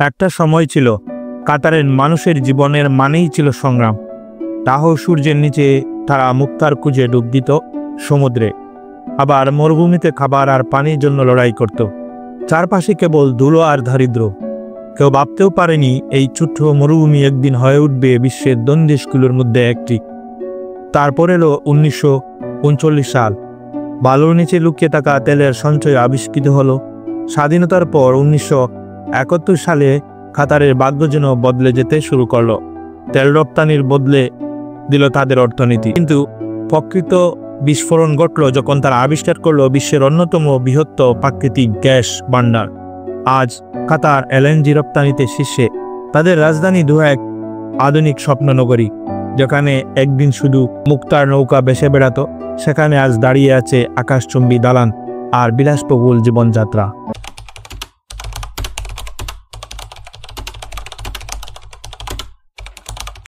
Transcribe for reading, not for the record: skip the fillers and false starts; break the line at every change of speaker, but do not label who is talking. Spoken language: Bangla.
একটা সময় ছিল কাতারের মানুষের জীবনের মানেই ছিল সংগ্রাম। টাহ সূর্যের নিচে তারা মুক্তার খুঁজে ডুব দিত সমুদ্রে, আবার মরুভূমিতে খাবার আর পানির জন্য লড়াই করত। চারপাশে কেবল ধুলো আর দারিদ্র্য। কেউ ভাবতেও পারেনি এই ছোট্ট মরুভূমি একদিন হয়ে উঠবে বিশ্বের ধনী দেশগুলোর মধ্যে একটি। তারপর এলো 1939 সাল। বালুর নিচে লুকিয়ে থাকা তেলের সঞ্চয় আবিষ্কৃত হলো। স্বাধীনতার পর 1971 সালে কাতারের ভাগ্য যেন বদলে যেতে শুরু করলো। তেল রপ্তানির বদলে দিল তাদের অর্থনীতি। কিন্তু প্রকৃত বিস্ফোরণ ঘটল যখন তারা আবিষ্কার করলো বিশ্বের অন্যতম বৃহত্তর প্রাকৃতিক গ্যাস ভান্ডার। আজ কাতার এলএনজি রপ্তানিতে শীর্ষে। তাদের রাজধানী দোহা এক আধুনিক স্বপ্ননগরী, যেখানে একদিন শুধু মুক্তার নৌকা ভেসে বেড়াতো, সেখানে আজ দাঁড়িয়ে আছে আকাশচুম্বী দালান আর বিলাসবহুল জীবনযাত্রা।